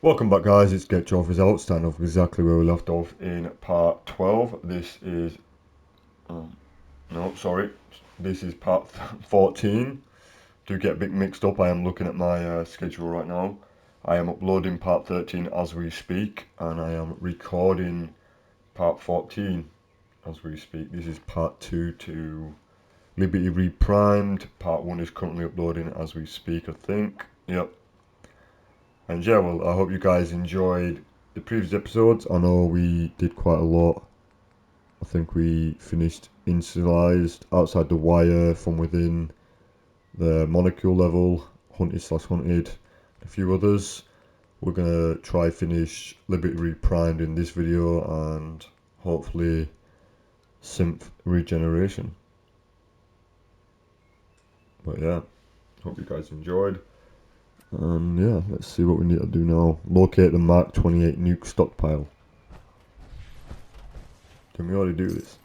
Welcome back, guys. It's Get Your Results, starting off exactly where we left off in part 12. This is this is part 14. Do get a bit mixed up. I am looking at my schedule right now. I am uploading part 13 as we speak, and I am recording part 14 as we speak. This is part 2 to LibertyReprimed. Part 1 is currently uploading as we speak, I think. Yep. And yeah, well, I hope you guys enjoyed the previous episodes. I know we did quite a lot. I think we finished initialized, outside the wire, from within, the molecule level, hunted/hunted, a few others. We're gonna try finish Liberty Reprimed in this video and hopefully synth regeneration. But yeah, hope you guys enjoyed. And yeah, let's see what we need to do now. Locate the Mark 28 nuke stockpile. Can we already do this?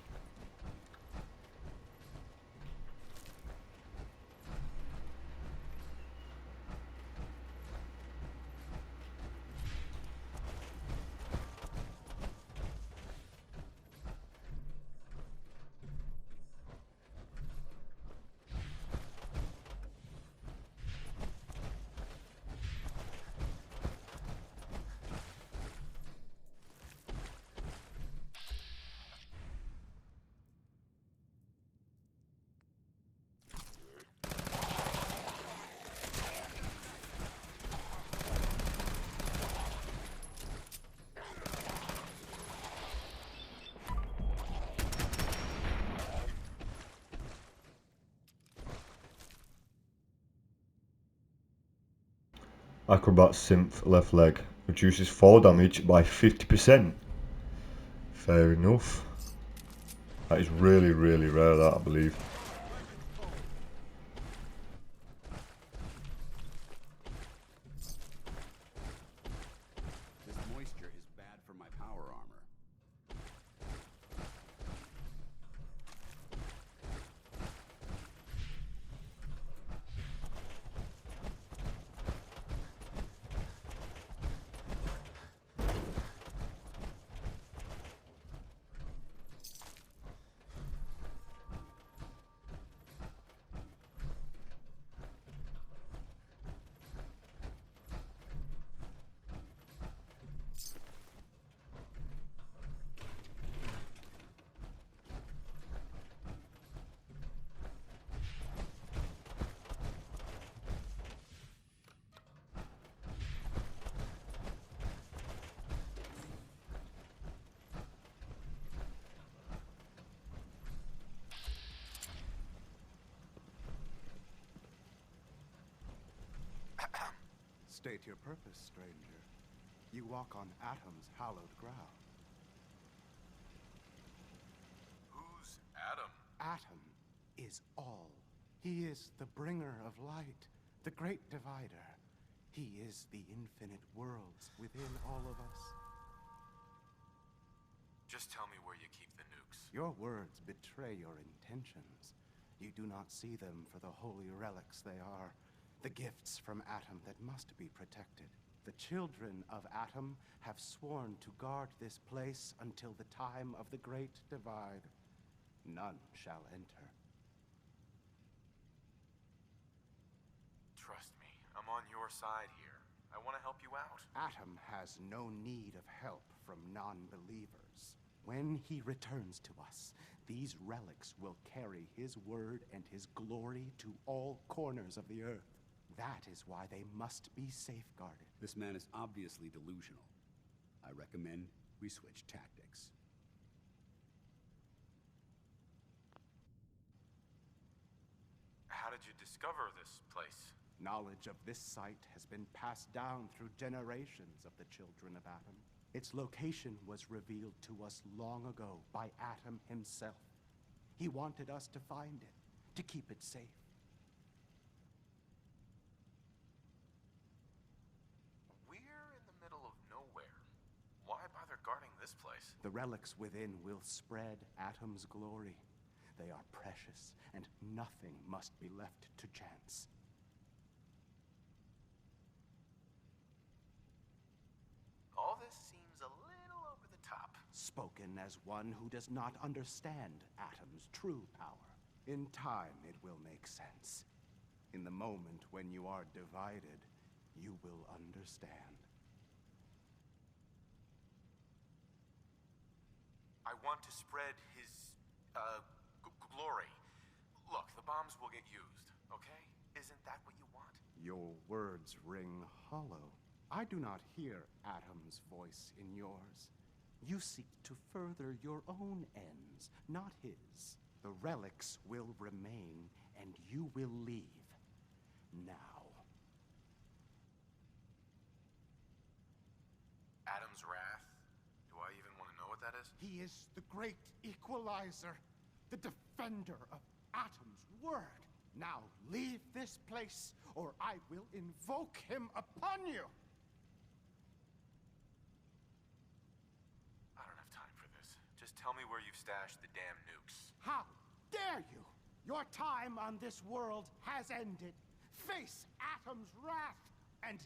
Acrobat synth left leg reduces fall damage by 50%. Fair enough. That is really, really rare, that, I believe. This moisture is bad for my power armor. State your purpose, stranger. You walk on Atom's hallowed ground. Who's Adam? Atom is all. He is the bringer of light, the great divider. He is the infinite worlds within all of us. Just tell me where you keep the nukes. Your words betray your intentions. You do not see them for the holy relics they are. The gifts from Atom that must be protected. The children of Atom have sworn to guard this place until the time of the Great Divide. None shall enter. Trust me, I'm on your side here. I want to help you out. Atom has no need of help from non-believers. When he returns to us, these relics will carry his word and his glory to all corners of the earth. That is why they must be safeguarded. This man is obviously delusional. I recommend we switch tactics. How did you discover this place? Knowledge of this site has been passed down through generations of the children of Atom. Its location was revealed to us long ago by Atom himself. He wanted us to find it, to keep it safe. We're in the middle of nowhere. Why bother guarding this place? The relics within will spread Atom's glory. They are precious, and nothing must be left to chance. top. Spoken as one who does not understand Atom's true power. In time, it will make sense. In the moment when you are divided, you will understand. I want to spread his, glory. Look, the bombs will get used, okay? Isn't that what you want? Your words ring hollow. I do not hear Atom's voice in yours. You seek to further your own ends, not his. The relics will remain, and you will leave. Now. Adam's wrath? Do I even want to know what that is? He is the great equalizer, the defender of Atom's word. Now leave this place, or I will invoke him upon you! I don't have time for this. Just tell me where you've stashed the damn nukes. How dare you? Your time on this world has ended. Face Atom's wrath and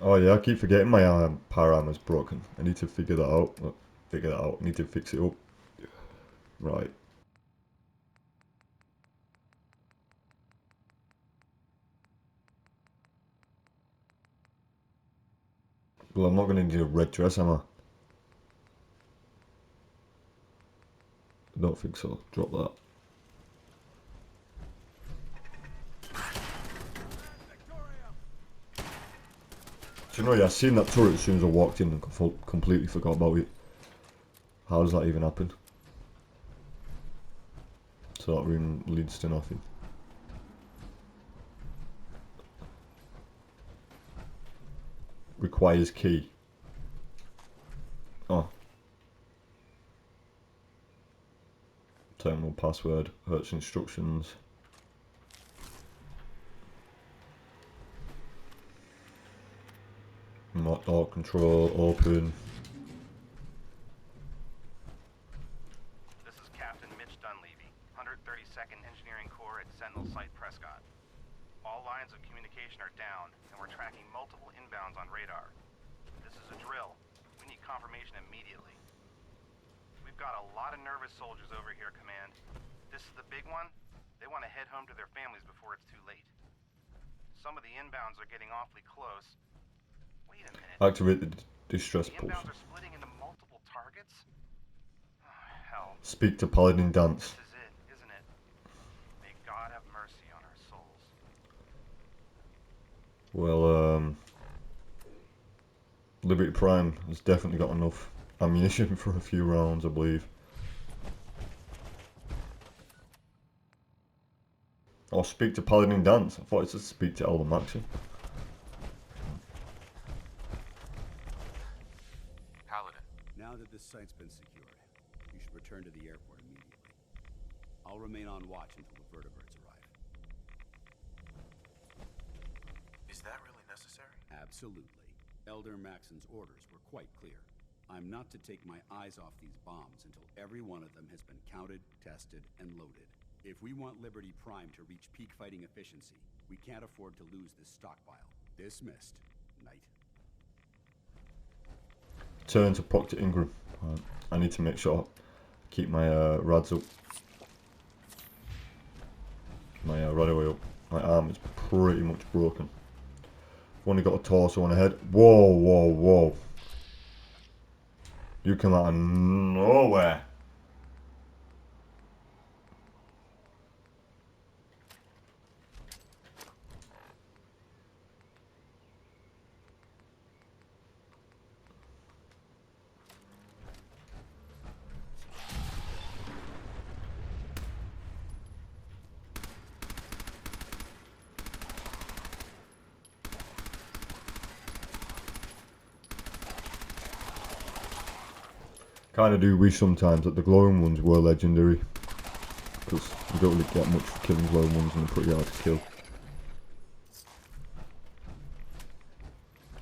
Oh yeah, I keep forgetting my power armor's broken. I need to figure that out. I need to fix it up. Right. Well, I'm not going to need a red dress, am I? I don't think so. Drop that. Do you know, yeah, I seen that turret as soon as I walked in and completely forgot about it. How does that even happen? So that room leads to nothing. Requires key. Oh. Terminal password. Hurts instructions. Not door control. Open. This is Captain Mitch Dunleavy, 132nd Engineering Corps at Sentinel Site Prescott. All lines of communication are down, and we're tracking multiple inbounds on radar. This is a drill. We need confirmation immediately. We've got a lot of nervous soldiers over here, Command. This is the big one. They want to head home to their families before it's too late. Some of the inbounds are getting awfully close. Wait a minute. Activate the distress The pulse. inbounds are splitting into multiple targets? Oh, hell. Speak to Paladin Dance. This is it, isn't it? May God have mercy on our souls. Well, Liberty Prime has definitely got enough ammunition for a few rounds, I believe. Or speak to Paladin Dance. I thought it said speak to Elder Maxim. Paladin. Now that this site's been secured, you should return to the airport immediately. I'll remain on watch until the vertebrates arrive. Is that really necessary? Absolutely. Elder Maxon's orders were quite clear. I'm not to take my eyes off these bombs until every one of them has been counted, tested, and loaded. If we want Liberty Prime to reach peak fighting efficiency, we can't afford to lose this stockpile. Dismissed. Knight. Turn to Proctor Ingram. Right. I need to make sure I keep my rads up. My radaway up. My arm is pretty much broken. I've only got a torso and a head. Whoa, whoa, whoa. You come out of nowhere. Kinda do wish sometimes that the glowing ones were legendary. Because you don't really get much for killing glowing ones and they're pretty hard to kill.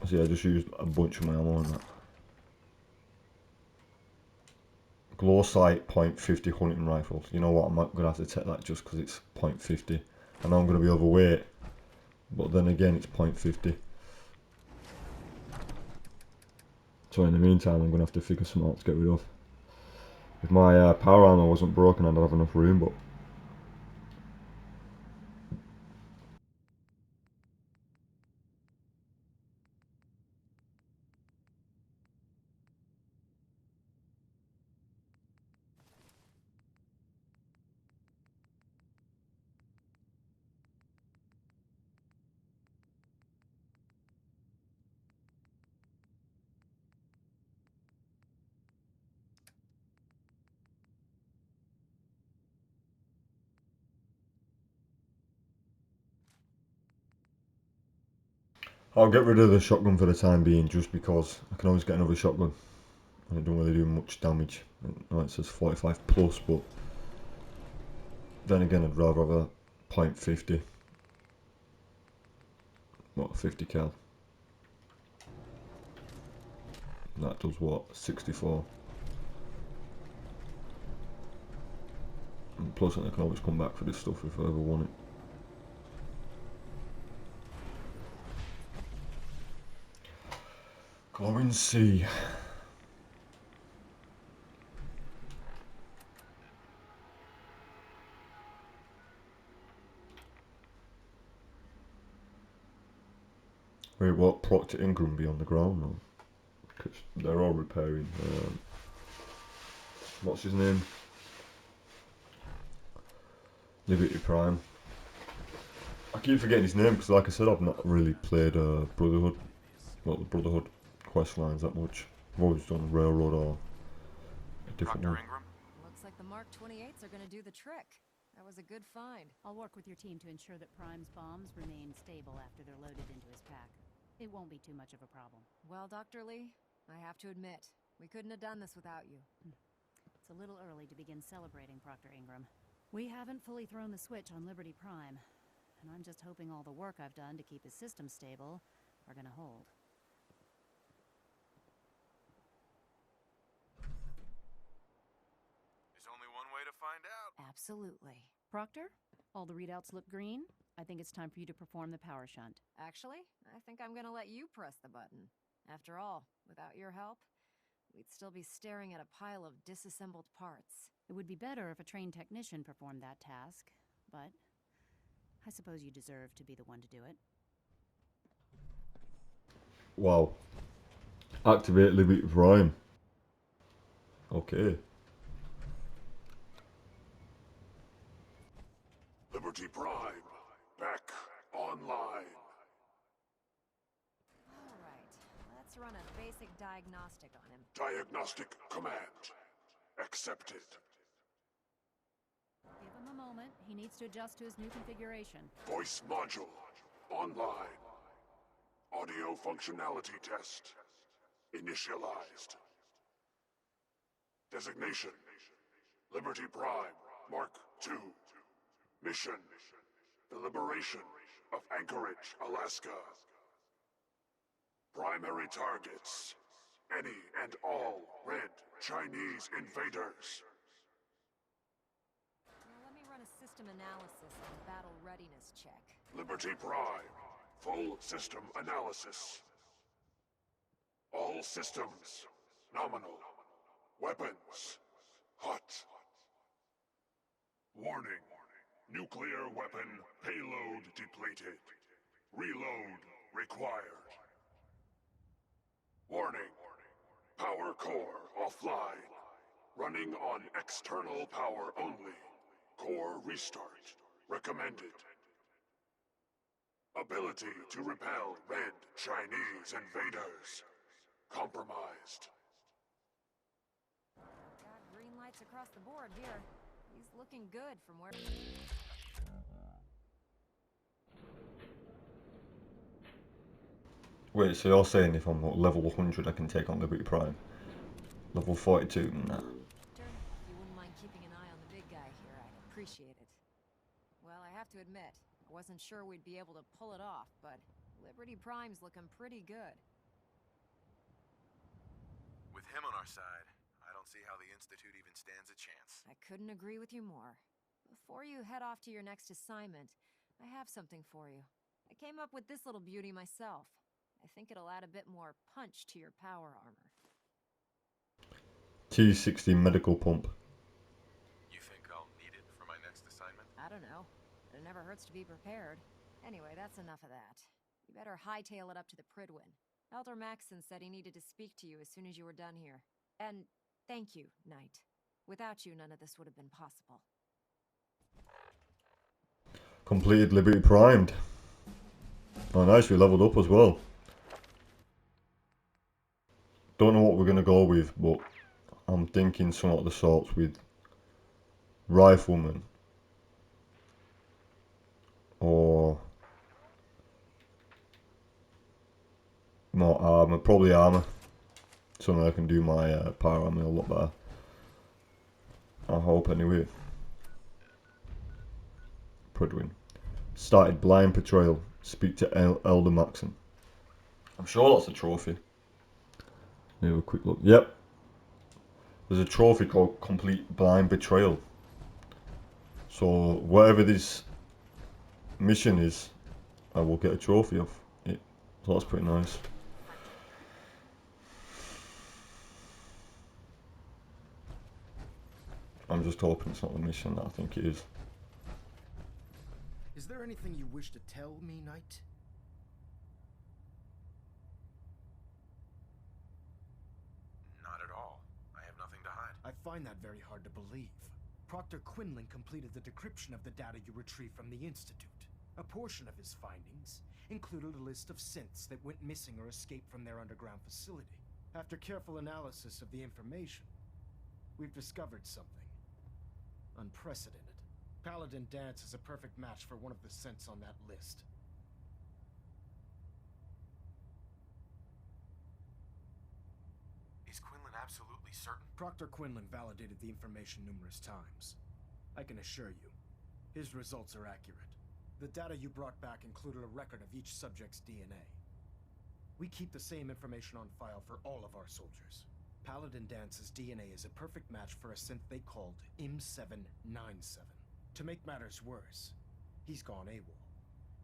So yeah, I just used a bunch of my ammo on that. Glow sight .50 hunting rifles. You know what, I'm not going to have to take that just because it's .50. I know I'm going to be overweight, but then again it's .50. So in the meantime I'm going to have to figure something out to get rid of. If my power armor wasn't broken I'd have enough room, but... I'll get rid of the shotgun for the time being just because I can always get another shotgun. And it don't really do much damage. I know it says 45 plus, but then again I'd rather have a .50. What, 50 cal? That does what? 64. And plus I can always come back for this stuff if I ever want it. Glowing sea. Wait, what? Proctor Ingram be on the ground now? Because they're all repairing. What's his name? LibertyReprimed. I keep forgetting his name because, like I said, I've not really played Brotherhood. Well, the Brotherhood quest lines that much. I've always done Railroad or a different one. Ingram? Looks like the Mark 28s are gonna do the trick. That was a good find. I'll work with your team to ensure that Prime's bombs remain stable after they're loaded into his pack. It won't be too much of a problem. Well, Dr. Lee, I have to admit, we couldn't have done this without you. It's a little early to begin celebrating, Proctor Ingram. We haven't fully thrown the switch on Liberty Prime, and I'm just hoping all the work I've done to keep his system stable are gonna hold. There's only one way to find out. Absolutely. Proctor, all the readouts look green. I think it's time for you to perform the power shunt. Actually, I think I'm gonna let you press the button. After all, without your help, we'd still be staring at a pile of disassembled parts. It would be better if a trained technician performed that task, but I suppose you deserve to be the one to do it. Wow. Activate LibertyReprimed. Okay. LibertyReprimed, back online. All right, let's run a basic diagnostic on him. Diagnostic command accepted. Give him a moment. He needs to adjust to his new configuration. Voice module online. Audio functionality test initialized. Designation: LibertyReprimed Mark II. Mission: the liberation of Anchorage, Alaska. Primary targets: any and all red Chinese invaders. Now let me run a system analysis and battle readiness check. LibertyReprimed, full system analysis. All systems nominal. Weapons. Hot. Warning. Nuclear weapon payload depleted. Reload required. Warning. Power core offline. Running on external power only. Core restart recommended. Ability to repel red Chinese invaders. Compromised. Got green lights across the board here. He's looking good from where... Wait, so you're saying if I'm level 100 I can take on Liberty Prime? Level 42? Nah. If you wouldn't mind keeping an eye on the big guy here, I'd appreciate it. Well, I have to admit, I wasn't sure we'd be able to pull it off, but Liberty Prime's looking pretty good. With him on our side, I don't see how the Institute even stands a chance. I couldn't agree with you more. Before you head off to your next assignment, I have something for you. I came up with this little beauty myself. I think it'll add a bit more punch to your power armor. T60 medical pump. You think I'll need it for my next assignment? I don't know, but it never hurts to be prepared. Anyway, that's enough of that. You better hightail it up to the Pridwin. Elder Maxson said he needed to speak to you as soon as you were done here. And thank you, Knight. Without you, none of this would have been possible. Completed Liberty Primed. Oh nice, we leveled up as well. Don't know what we're going to go with, but I'm thinking some of the sorts with Rifleman. Or more armour, probably armour. So that I can do my power armour a lot better. I hope anyway. Pridwin. Started blind Betrayal. Speak to Elder Maxson. I'm sure that's a trophy. Have a quick look. Yep. There's a trophy called Complete Blind Betrayal. So whatever this mission is, I will get a trophy of it. So that's pretty nice. I'm just hoping it's not the mission that I think it is. Is there anything you wish to tell me, Knight? Not at all. I have nothing to hide. I find that very hard to believe. Proctor Quinlan completed the decryption of the data you retrieved from the Institute. A portion of his findings included a list of synths that went missing or escaped from their underground facility. After careful analysis of the information, we've discovered something unprecedented. Paladin Dance is a perfect match for one of the synths on that list. Is Quinlan absolutely certain? Proctor Quinlan validated the information numerous times. I can assure you, his results are accurate. The data you brought back included a record of each subject's DNA. We keep the same information on file for all of our soldiers. Paladin Dance's DNA is a perfect match for a synth they called M797. To make matters worse, he's gone AWOL.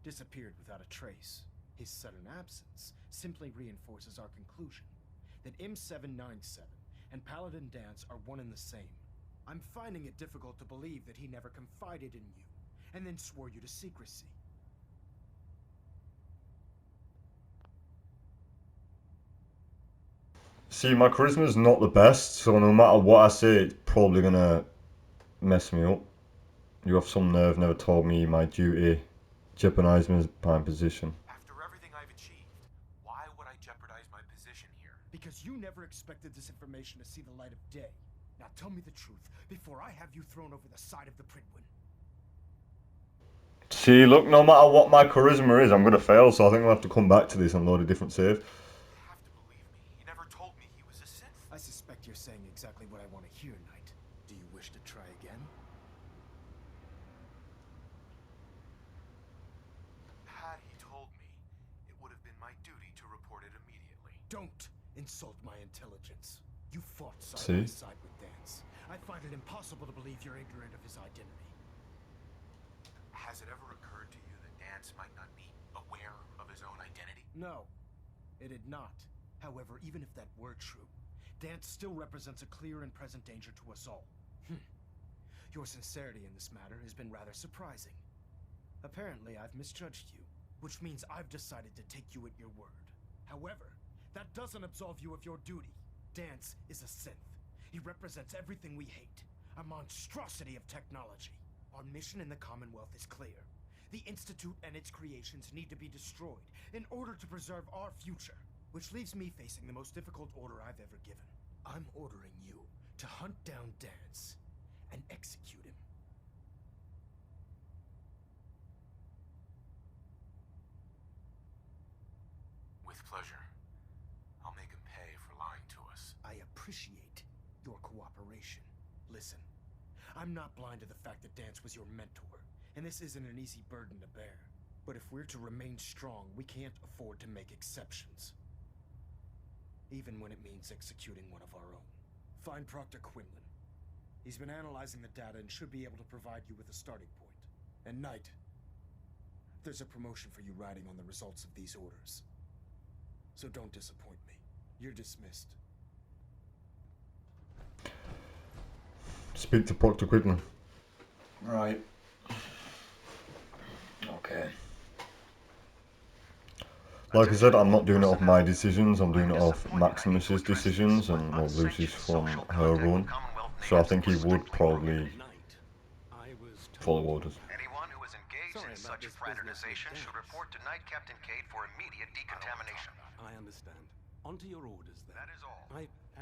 Disappeared without a trace. His sudden absence simply reinforces our conclusion that M797 and Paladin Dance are one and the same. I'm finding it difficult to believe that he never confided in you, and then swore you to secrecy. See, my charisma's not the best, so no matter what I say, it's probably gonna mess me up. You have some nerve, never told me my duty. Jeopardize my position. After everything I've achieved, why would I jeopardize my position here? Because you never expected this information to see the light of day. Now tell me the truth, before I have you thrown over the side of the Pridwin. See, look, no matter what my charisma is, I'm gonna fail, so I think I'll have to come back to this and load a different save. You have to believe me. He never told me he was a synth. I suspect you're saying exactly what I want to hear, Knight. Do you wish to try again? Had he told me, it would have been my duty to report it immediately. Don't insult my intelligence. You fought side See? by side with Dance. I find it impossible to believe you're ignorant of his identity. Has it ever occurred to you that Dance might not be aware of his own identity? No, it did not. However, even if that were true, Dance still represents a clear and present danger to us all. Your sincerity in this matter has been rather surprising. Apparently, I've misjudged you, which means I've decided to take you at your word. However, that doesn't absolve you of your duty. Dance is a synth. He represents everything we hate, a monstrosity of technology. Our mission in the Commonwealth is clear. The Institute and its creations need to be destroyed in order to preserve our future, which leaves me facing the most difficult order I've ever given. I'm ordering you to hunt down Dance and execute him. With pleasure. I'll make him pay for lying to us. I appreciate your cooperation. Listen, I'm not blind to the fact that Dance was your mentor, and this isn't an easy burden to bear. But if we're to remain strong, we can't afford to make exceptions. Even when it means executing one of our own. Find Proctor Quinlan. He's been analyzing the data and should be able to provide you with a starting point. And Knight, there's a promotion for you riding on the results of these orders. So don't disappoint me. You're dismissed. Speak to Proctor Quinlan. Right. Okay. Like I said, I'm not doing it off my decisions, I'm doing it off Maximus's decisions and well, Lucy's from her run. So I think he would probably follow orders. Anyone who is engaged in such fraternization should report to Knight Captain Cade for immediate decontamination. I understand. On to your orders, then. That is all.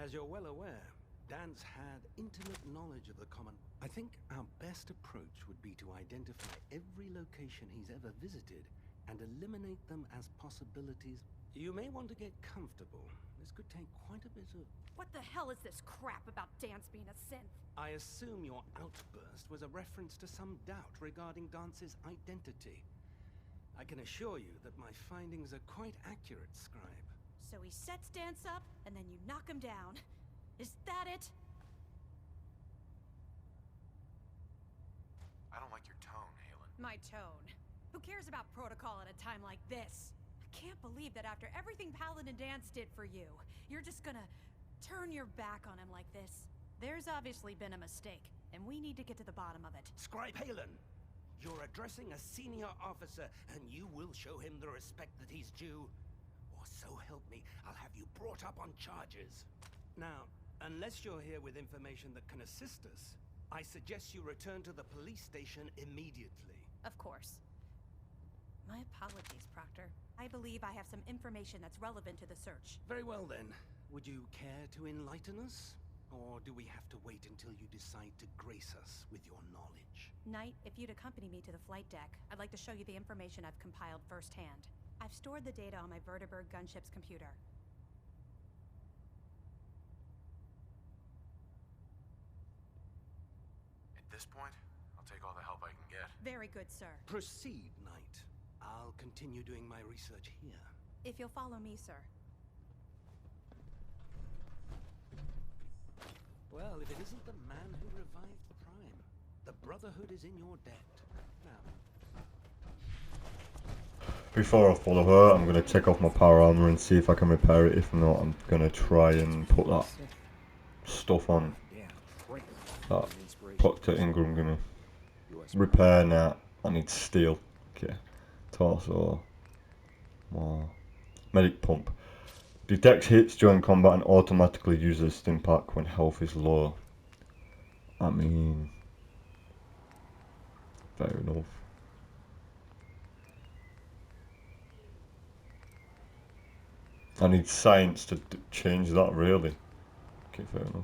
As you're well aware, Dan's had intimate knowledge of the common. I think our best approach would be to identify every location he's ever visited and eliminate them as possibilities. You may want to get comfortable. This could take quite a bit of... What the hell is this crap about Dance being a synth? I assume your outburst was a reference to some doubt regarding Dance's identity. I can assure you that my findings are quite accurate, Scribe. So he sets Dance up, and then you knock him down. Is that it? I don't like your tone, Halen. My tone. Who cares about protocol at a time like this? I can't believe that after everything Paladin Dance did for you, you're just gonna turn your back on him like this. There's obviously been a mistake, and we need to get to the bottom of it. Scribe Halen, you're addressing a senior officer, and you will show him the respect that he's due. Or so help me, I'll have you brought up on charges. Now, unless you're here with information that can assist us, I suggest you return to the police station immediately. Of course. My apologies, Proctor. I believe I have some information that's relevant to the search. Very well then. Would you care to enlighten us? Or do we have to wait until you decide to grace us with your knowledge? Knight, if you'd accompany me to the flight deck, I'd like to show you the information I've compiled firsthand. I've stored the data on my Vertibird gunship's computer. At this point, I'll take all the help I can get. Very good, sir. Proceed, Knight. I'll continue doing my research here. If you'll follow me, sir. Well, if it isn't the man who revived the Prime, the Brotherhood is in your debt. Now, Before I follow her, I'm going to take off my power armor and see if I can repair it. If not, I'm going to try and put that stuff on that Proctor Ingram gave me. Repair now. I need steel. Okay. Torso. More. Medic pump. Detects hits during combat and automatically uses stim pack when health is low. I mean, fair enough. I need science to change that, really. Okay, fair enough.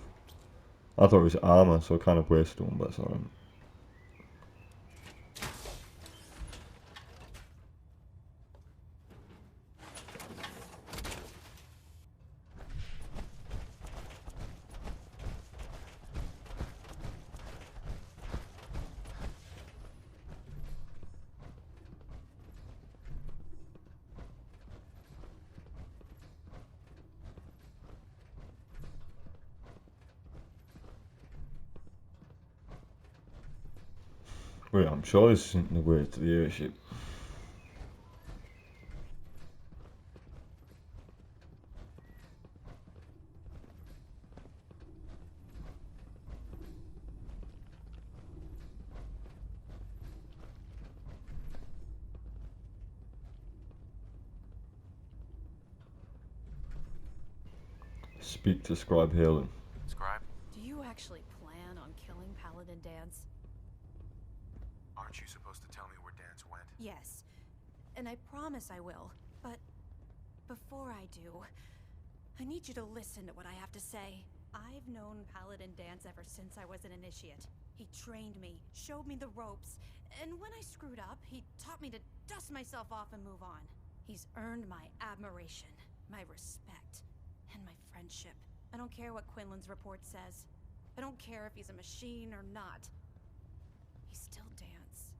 I thought it was armor, so I kind of wasted one, but it's alright. Wait, I'm sure this isn't the way to the airship. Speak to Scribe Halen. Scribe, Do you actually plan on killing Paladin Dance? aren't you supposed to tell me where Dance went? Yes. And I promise I will. But before I do, I need you to listen to what I have to say. I've known Paladin Dance ever since I was an initiate. He trained me, showed me the ropes, and when I screwed up, he taught me to dust myself off and move on. He's earned my admiration, my respect, and my friendship. I don't care what Quinlan's report says. I don't care if he's a machine or not. He's still Dance.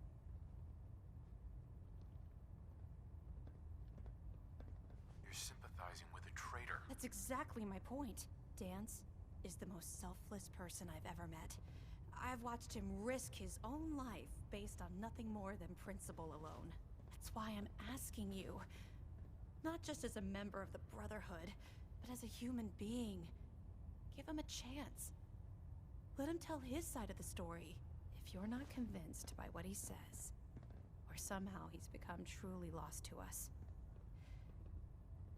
You're sympathizing with a traitor. That's exactly my point. Dance is the most selfless person I've ever met. I've watched him risk his own life based on nothing more than principle alone. That's why I'm asking you. Not just as a member of the Brotherhood, but as a human being. Give him a chance. Let him tell his side of the story. If you're not convinced by what he says, or somehow he's become truly lost to us,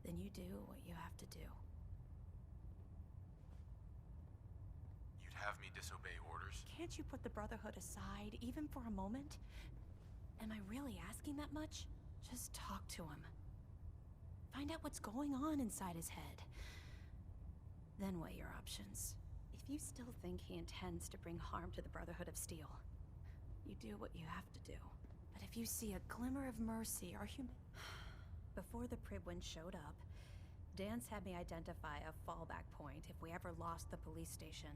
then you do what you have to do. You'd have me disobey orders? Can't you put the Brotherhood aside, even for a moment? Am I really asking that much? Just talk to him. Find out what's going on inside his head. Then weigh your options. If you still think he intends to bring harm to the Brotherhood of Steel, you do what you have to do. But if you see a glimmer of mercy or Before the Pribwin showed up, Dance had me identify a fallback point if we ever lost the police station.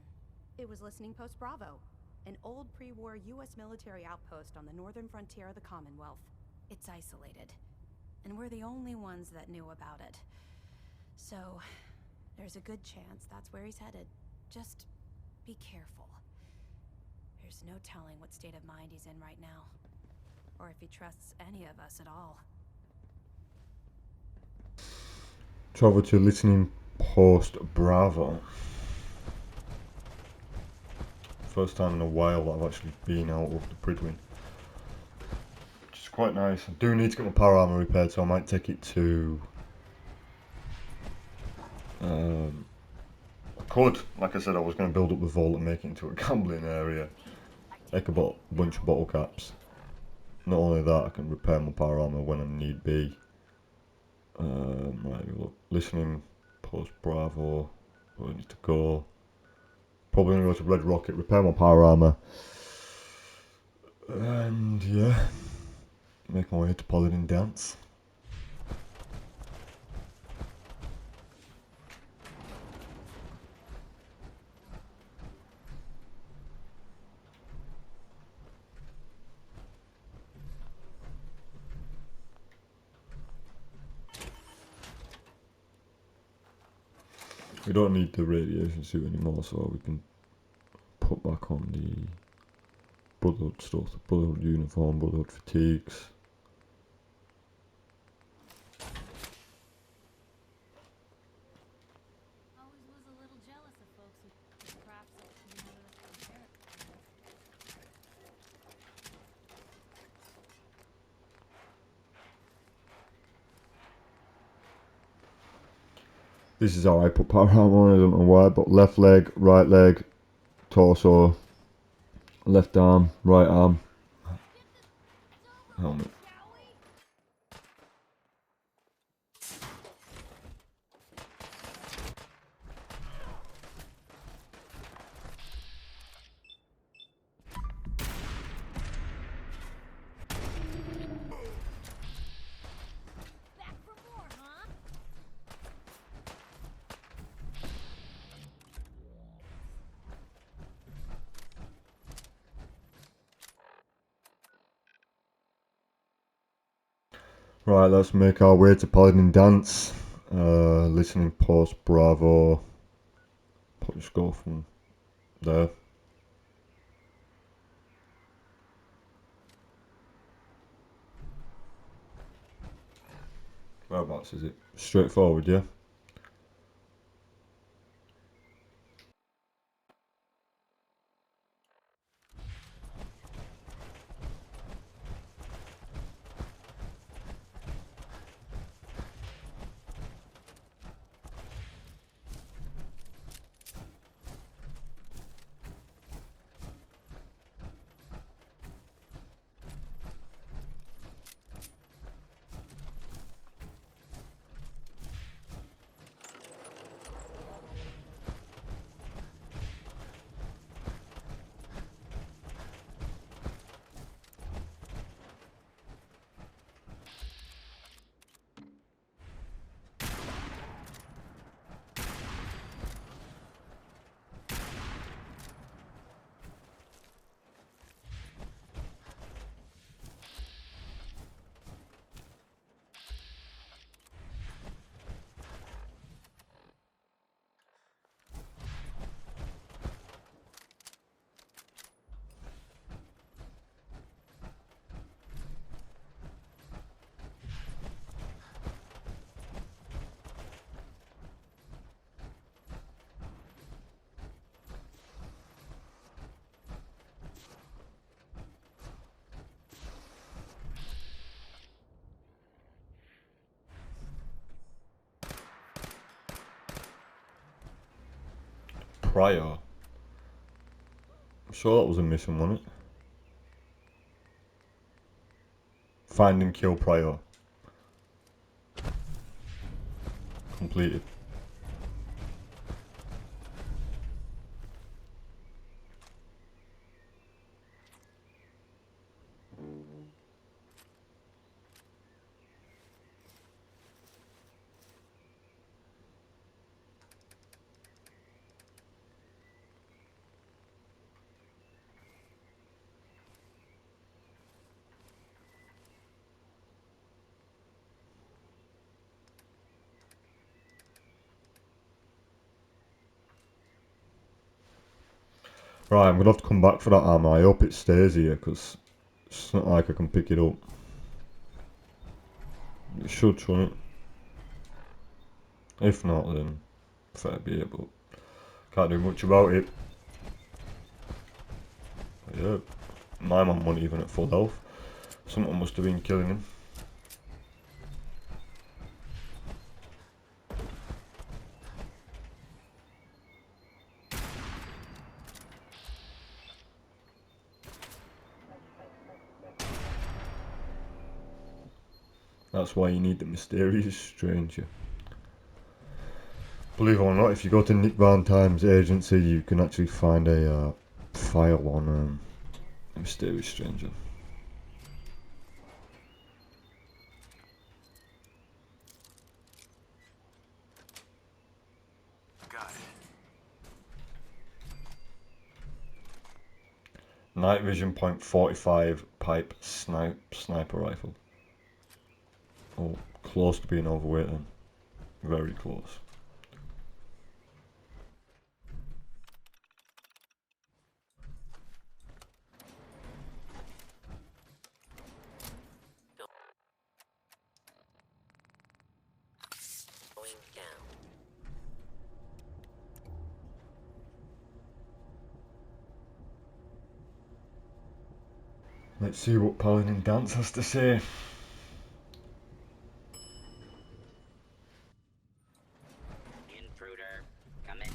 It was Listening Post Bravo, an old pre-war US military outpost on the northern frontier of the Commonwealth. It's isolated, and we're the only ones that knew about it. So, there's a good chance that's where he's headed. Just be careful. There's no telling what state of mind he's in right now, or if he trusts any of us at all. Travel to Listening Post Bravo. First time in a while that I've actually been out of the Prydwen. Which is quite nice. I do need to get my power armor repaired, so I might take it to... I could, like I said, I was going to build up the vault and make it into a gambling area. Make a bunch of bottle caps. Not only that, I can repair my power armor when I need be. Right, look, Listening Post Bravo. Where I need to go. Probably going to go to Red Rocket, repair my power armor. And yeah, make my way to Paladin Dance. We don't need the radiation suit anymore, so we can put back on the Brotherhood stuff, the Brotherhood uniform, Brotherhood fatigues. Always was a little jealous of folks with crafts that you know that's prepared. This is how I put power armor on, I don't know why, but left leg, right leg, torso, left arm, right arm, helmet. Back for more, huh? Right, let's make our way to Paladin Dance. Listening Post Bravo. Just go from there. Whereabouts is it? Straightforward, yeah? Prior. I'm sure that was a mission, wasn't it? Find and kill Prior. Completed. Right, I'm gonna have to come back for that armor. I hope it stays here, because it's not like I can pick it up. It should, shouldn't it? If not, then fair be it, but can't do much about it. But yeah, my man wasn't even at full health. Someone must have been killing him. That's why you need the mysterious stranger. Believe it or not, if you go to Nick Valentine's agency, you can actually find a file on mysterious stranger. Got it. Night vision .45 pipe sniper rifle. Oh, close to being overweight then. Very close. Going down. Let's see what Paladin Dance has to say. Intruder, come in.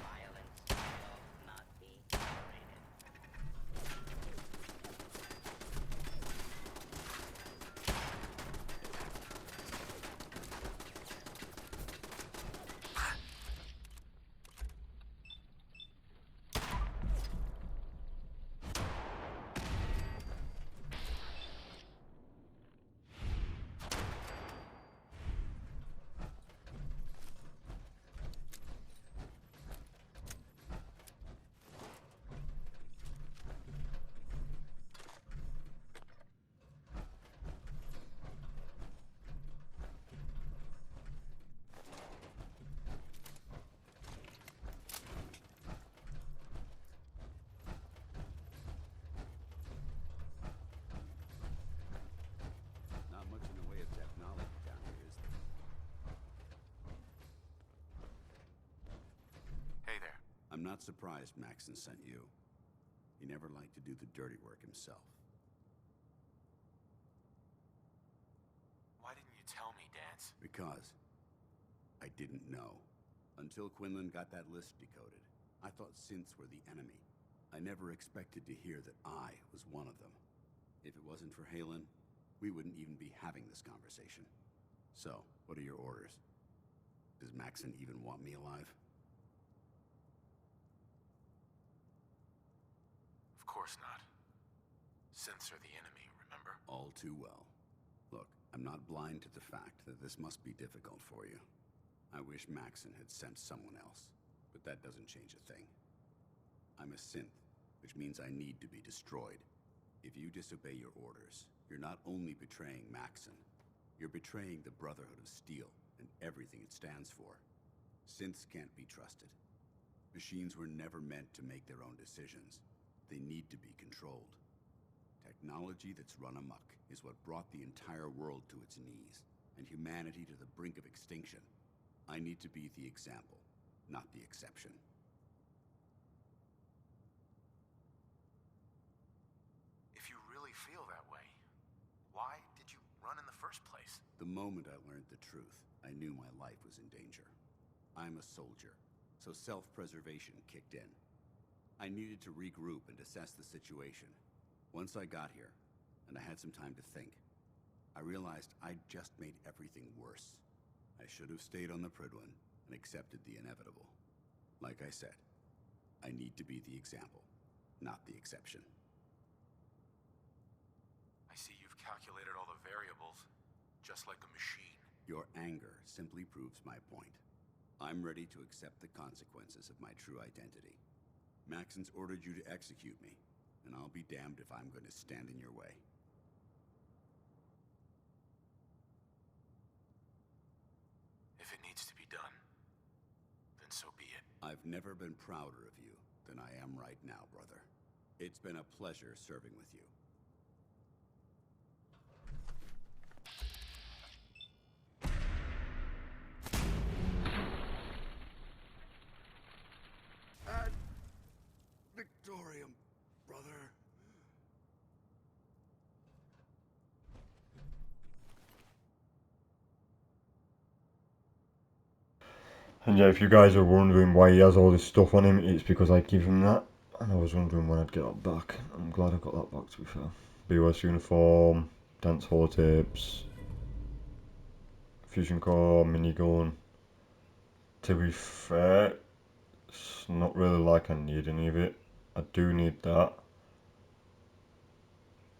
Violence will not be tolerated. Not much in the way of technology down here, is there? Hey there. I'm not surprised Maxon sent you. He never liked to do the dirty work himself. Why didn't you tell me, Dance? Because I didn't know. Until Quinlan got that list decoded, I thought synths were the enemy. I never expected to hear that I was one of them. If it wasn't for Halen, we wouldn't even be having this conversation. So, what are your orders? Does Maxon even want me alive? Of course not. Synths are the enemy, remember? All too well. Look, I'm not blind to the fact that this must be difficult for you. I wish Maxon had sent someone else, but that doesn't change a thing. I'm a synth, which means I need to be destroyed. If you disobey your orders, you're not only betraying Maxon, you're betraying the Brotherhood of Steel and everything it stands for. Synths can't be trusted. Machines were never meant to make their own decisions. They need to be controlled. Technology that's run amok is what brought the entire world to its knees, and humanity to the brink of extinction. I need to be the example, not the exception. If you really feel that way, why did you run in the first place? The moment I learned the truth, I knew my life was in danger. I'm a soldier, so self-preservation kicked in. I needed to regroup and assess the situation. Once I got here, and I had some time to think, I realized I'd just made everything worse. I should have stayed on the Prydwen and accepted the inevitable. Like I said, I need to be the example, not the exception. I see you've calculated all the variables, just like a machine. Your anger simply proves my point. I'm ready to accept the consequences of my true identity. Maxon's ordered you to execute me, and I'll be damned if I'm going to stand in your way. If it needs to be done, then so be it. I've never been prouder of you than I am right now, brother. It's been a pleasure serving with you. Ad Victoriam, brother. And yeah, if you guys are wondering why he has all this stuff on him, it's because I give him that. And I was wondering when I'd get that back. I'm glad I got that back, to be fair. BOS uniform, dance holotapes, fusion core, minigun. To be fair, it's not really like I need any of it. I do need that.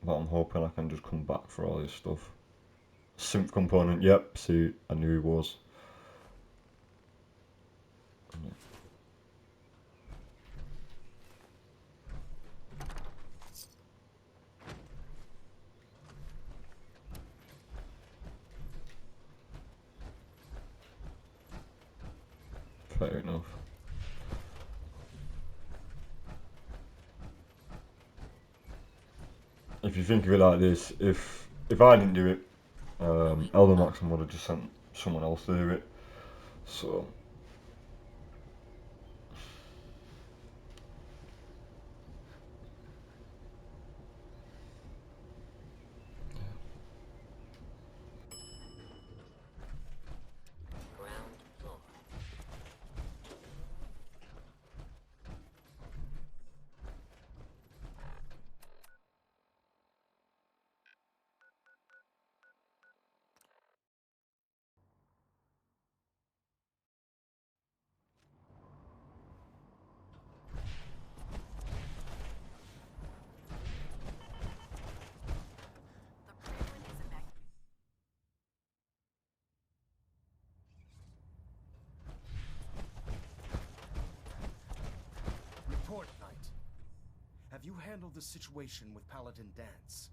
But I'm hoping I can just come back for all this stuff. Synth component, yep, see, I knew he was. Yeah. Fair enough. If you think of it like this, if I didn't do it, Elder Maxim would have just sent someone else to do it. So Ground floor. The Prydwen is evacuated. Report, Knight. Have you handled the situation with Paladin Dance?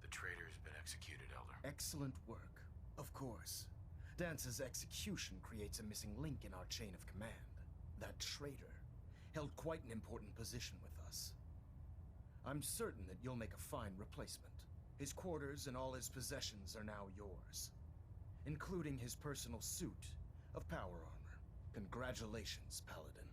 The traitor's been executed, Elder. Excellent work. Of course. Dance's execution creates a missing link in our chain of command. That traitor held quite an important position with us. I'm certain that you'll make a fine replacement. His quarters and all his possessions are now yours, including his personal suit of power armor. Congratulations, Paladin.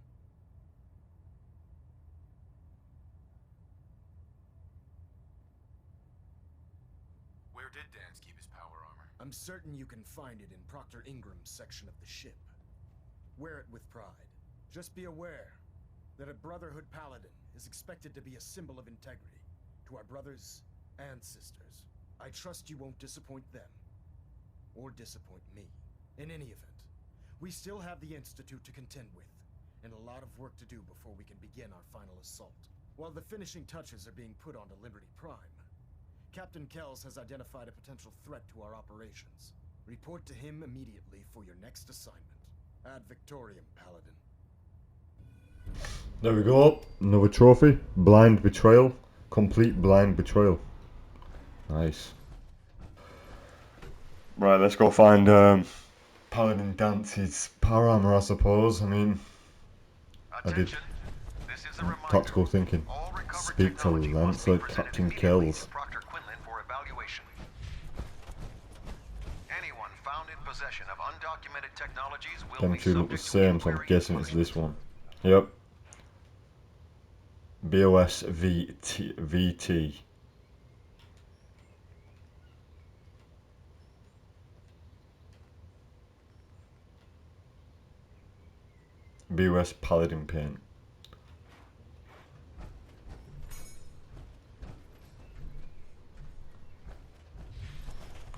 Where did Dance keep his power armor? I'm certain you can find it in Proctor Ingram's section of the ship. Wear it with pride. Just be aware that a Brotherhood Paladin is expected to be a symbol of integrity to our brothers and sisters. I trust you won't disappoint them, or disappoint me. In any event, we still have the Institute to contend with, and a lot of work to do before we can begin our final assault. While the finishing touches are being put onto Liberty Prime, Captain Kells has identified a potential threat to our operations. Report to him immediately for your next assignment. Ad Victoriam, Paladin. there we go. Another trophy. Blind Betrayal. Complete Blind Betrayal. Nice. Right, let's go find Paladin Dance's power armor, I suppose. I mean, Attention. This is a reminder. Tactical thinking. All recovered Speak to technology must be Lancer presented Captain immediately Kells. to Proctor Quinlan for evaluation. Anyone found in possession of undocumented technologies will Them be two look the subject to same, so I'm inquiry guessing and it's this one. Yep. BOS VT. BOS Paladin Paint.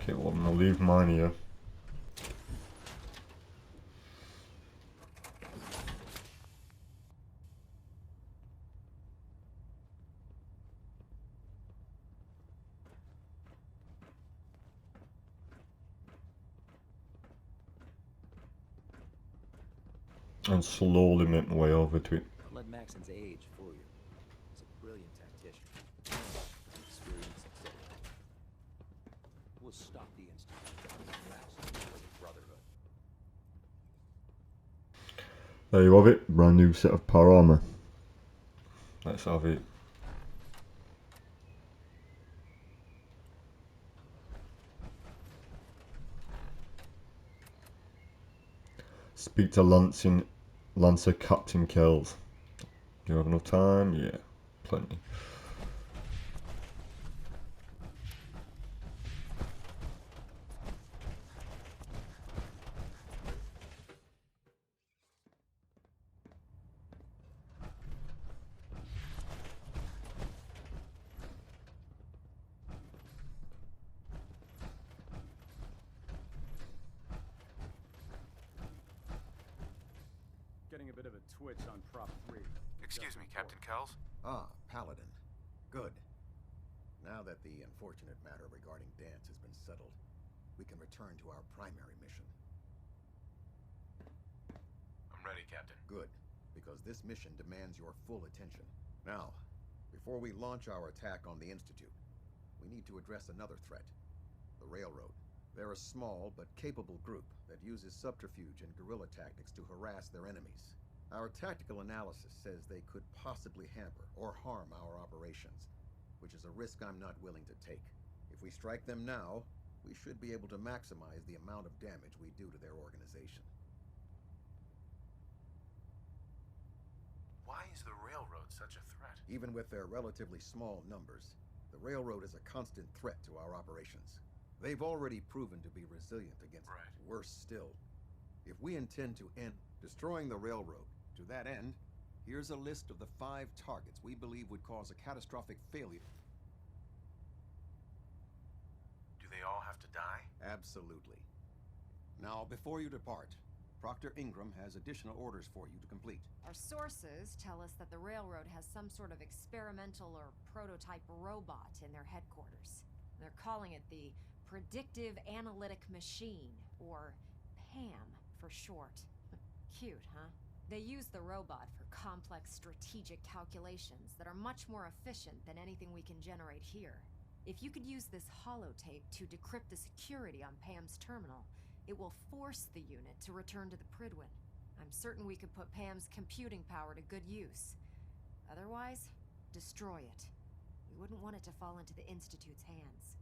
Okay, well I'm gonna leave mine here. And slowly make my way over to it. Don't let Maxon's age fool you. He's a brilliant tactician. Experience, etc. We'll stop the Institute. Maxon was a brotherhood. There you have it, brand new set of power armor. Let's have it. Speak to Lancer Captain Kells. Do you have enough time? Yeah, plenty. Getting a bit of a twitch on Prop 3. Excuse me, Captain Kells. Ah, Paladin. Good. Now that the unfortunate matter regarding Dance has been settled, we can return to our primary mission. I'm ready, Captain. Good, because this mission demands your full attention. Now, before we launch our attack on the Institute, we need to address another threat. The Railroad. They're a small but capable group that uses subterfuge and guerrilla tactics to harass their enemies. Our tactical analysis says they could possibly hamper or harm our operations, which is a risk I'm not willing to take. If we strike them now, we should be able to maximize the amount of damage we do to their organization. Why is the Railroad such a threat? Even with their relatively small numbers, the Railroad is a constant threat to our operations. They've already proven to be resilient against worse still. If we intend to end destroying the Railroad, to that end, here's a list of the 5 targets we believe would cause a catastrophic failure. Do they all have to die? Absolutely. Now, before you depart, Proctor Ingram has additional orders for you to complete. Our sources tell us that the Railroad has some sort of experimental or prototype robot in their headquarters. They're calling it the Predictive Analytic Machine, or PAM for short. Cute, huh? They use the robot for complex strategic calculations that are much more efficient than anything we can generate here. If you could use this holotape to decrypt the security on PAM's terminal, it will force the unit to return to the Pridwin. I'm certain we could put PAM's computing power to good use. Otherwise, destroy it. We wouldn't want it to fall into the Institute's hands.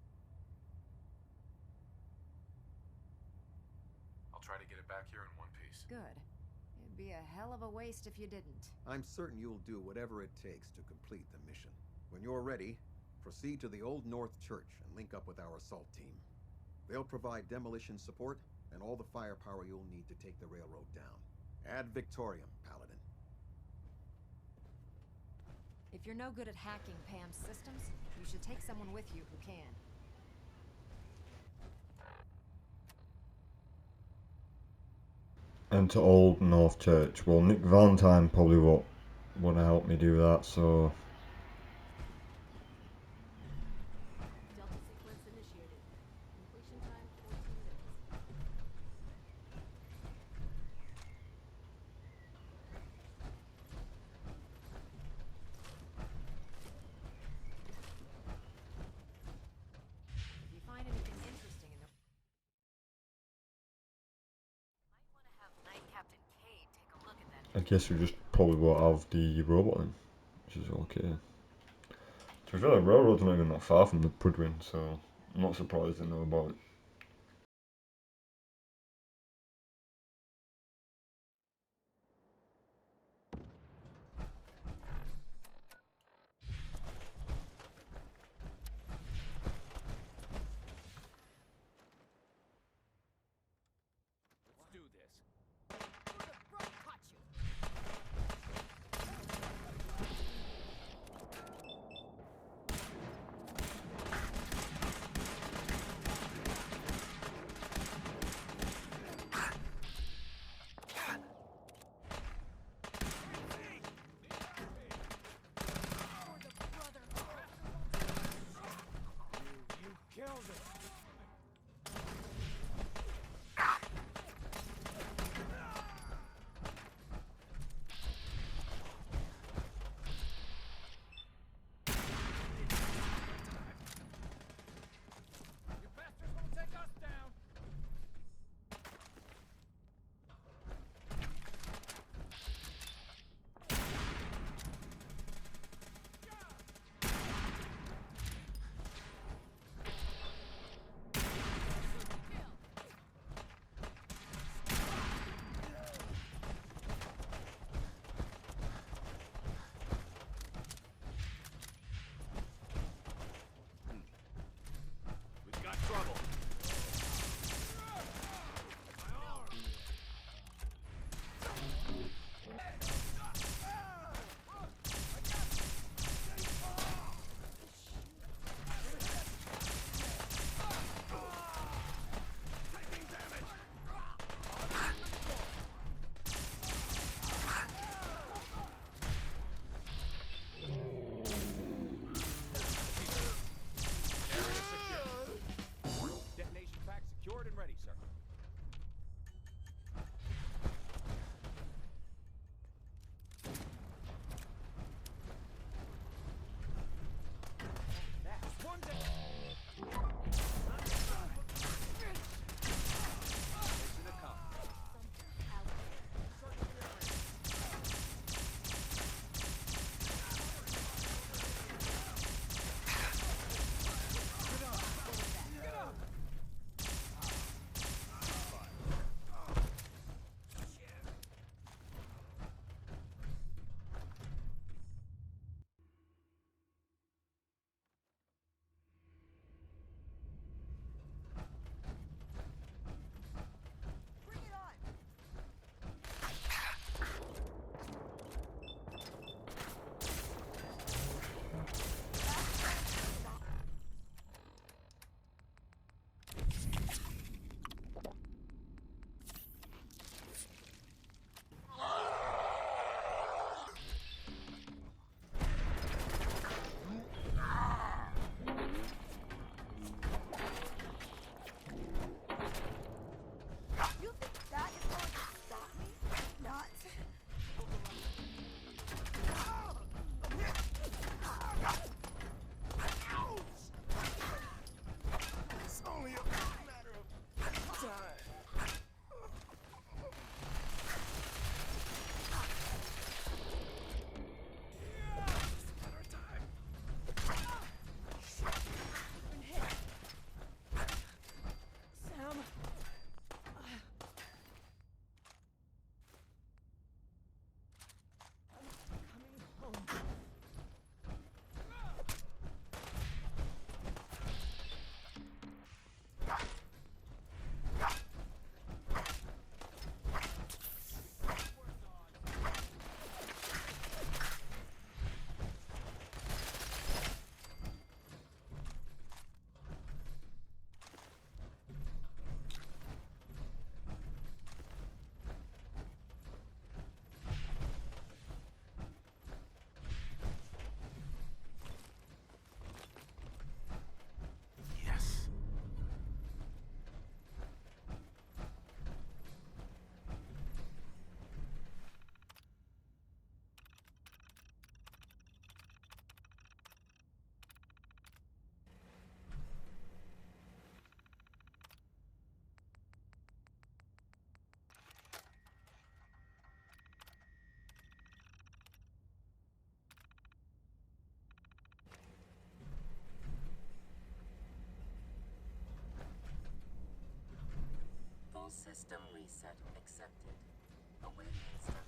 I'll try to get it back here in one piece. Good. It'd be a hell of a waste if you didn't. I'm certain you'll do whatever it takes to complete the mission. When you're ready, proceed to the Old North Church and link up with our assault team. They'll provide demolition support and all the firepower you'll need to take the railroad down. Ad Victoriam, Paladin. If you're no good at hacking PAM's systems, you should take someone with you who can. Enter Old North Church. Well, Nick Valentine probably won't want to help me do that, so... Delta sequence initiated. Completion time 14 minutes. If you find anything interesting in the... Might want to have Night Captain Cade take a look at that I guess we just probably won't have the robot then, which is okay. To be fair, the railroad's not even that far from the Prydwen, so I'm not surprised they know about it. Let's do this. System reset accepted. Awaiting instructions.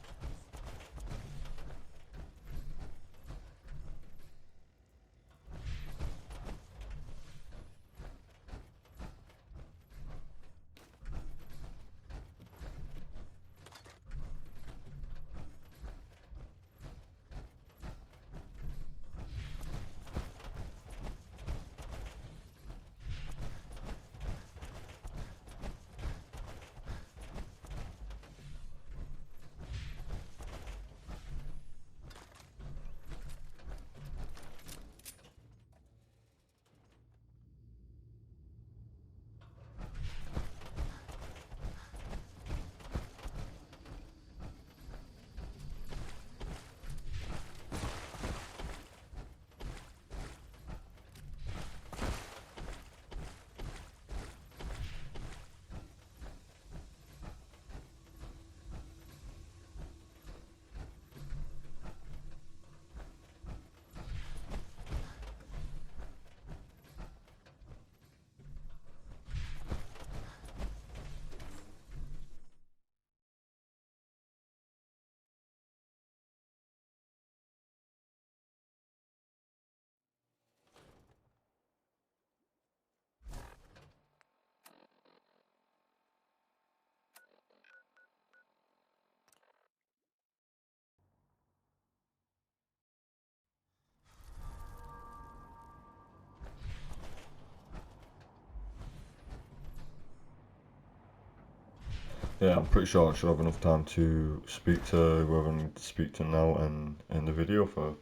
Yeah, I'm pretty sure I should have enough time to speak to whoever I need to speak to now and in the video for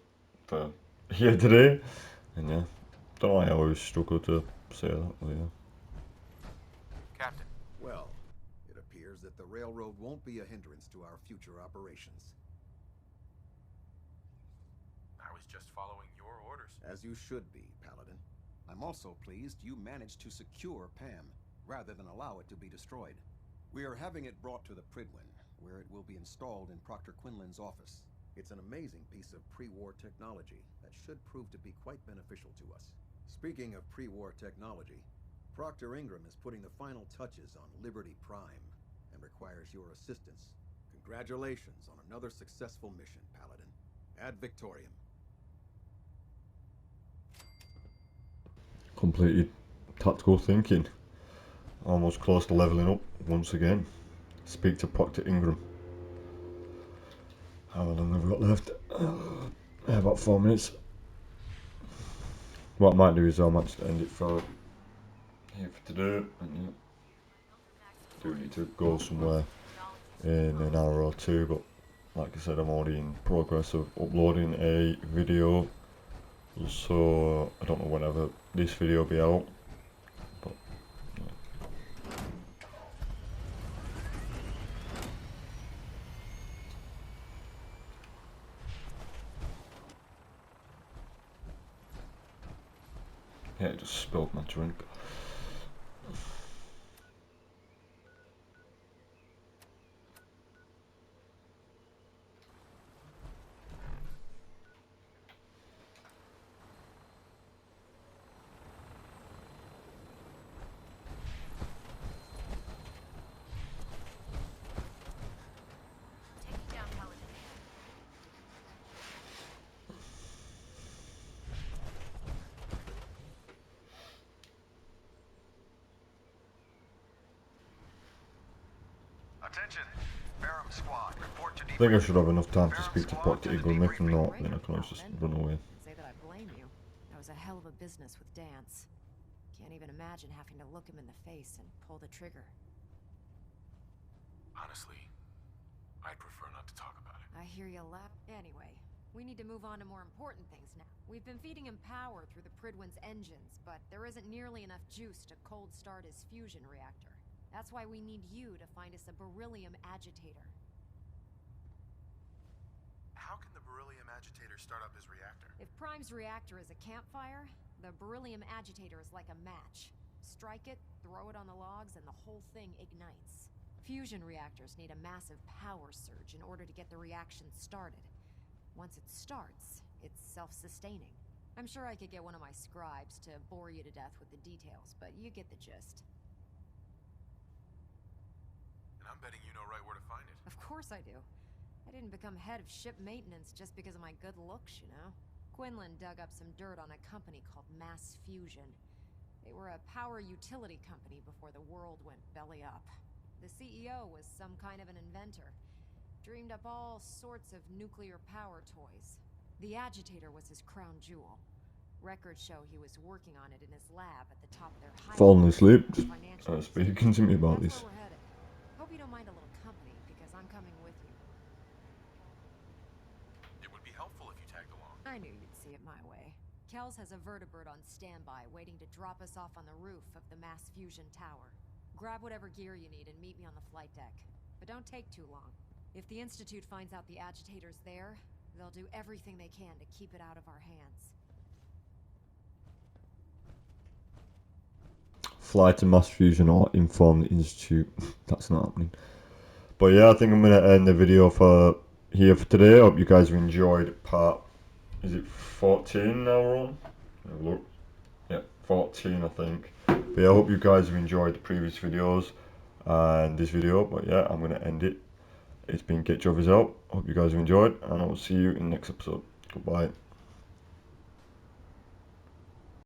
here today. And yeah, don't know why I always struggle to say that, but yeah. Captain. Well, it appears that the railroad won't be a hindrance to our future operations. I was just following your orders. As you should be, Paladin. I'm also pleased you managed to secure Pam, rather than allow it to be destroyed. We are having it brought to the Pridwin, where it will be installed in Proctor Quinlan's office. It's an amazing piece of pre-war technology that should prove to be quite beneficial to us. Speaking of pre-war technology, Proctor Ingram is putting the final touches on Liberty Prime and requires your assistance. Congratulations on another successful mission, Paladin. Ad Victoriam. Completed tactical thinking. Almost close to leveling up once again. Speak to Proctor Ingram. How long have we got left? About 4 minutes. What I might do is I might just end it for here for today. And yeah, do need to go somewhere in an hour or two, but like I said, I'm already in progress of uploading a video, so I don't know whenever this video will be out. But yeah, I just spilled my drink. Attention, Ferrum Squad, report to I think I should have enough time to speak to Proctor Ingram. If not, then I can always just run away. Say that I blame you. That was a hell of a business with Dance. Can't even imagine having to look him in the face and pull the trigger. Honestly, I'd prefer not to talk about it. I hear you laugh. Anyway, we need to move on to more important things now. We've been feeding him power through the Pridwin's engines, but there isn't nearly enough juice to cold start his fusion reactor. That's why we need you to find us a beryllium agitator. How can the beryllium agitator start up his reactor? If Prime's reactor is a campfire, the beryllium agitator is like a match. Strike it, throw it on the logs, and the whole thing ignites. Fusion reactors need a massive power surge in order to get the reaction started. Once it starts, it's self-sustaining. I'm sure I could get one of my scribes to bore you to death with the details, but you get the gist. And I'm betting you know right where to find it. Of course I do. I didn't become head of ship maintenance just because of my good looks, you know? Quinlan dug up some dirt on a company called Mass Fusion. They were a power utility company before the world went belly up. The CEO was some kind of an inventor. Dreamed up all sorts of nuclear power toys. The agitator was his crown jewel. Records show he was working on it in his lab at the top of their Falling asleep, speaking to me about That's this. where we're headed. Hope you don't mind a little company, because I'm coming with you. It would be helpful if you tagged along. I knew you'd see it my way. Kells has a vertibird on standby, waiting to drop us off on the roof of the Mass Fusion Tower. Grab whatever gear you need and meet me on the flight deck. But don't take too long. If the Institute finds out the agitator's there, they'll do everything they can to keep it out of our hands. Fly to Mass Fusion or inform the Institute. That's not happening. But yeah, I think I'm going to end the video here for today. I hope you guys have enjoyed part, is it 14 now we're on? Look, yeah, 14 I think. But yeah, I hope you guys have enjoyed the previous videos and this video. But yeah, I'm going to end it. It's been Get Jovers out. Hope you guys have enjoyed, and I will see you in the next episode. Goodbye.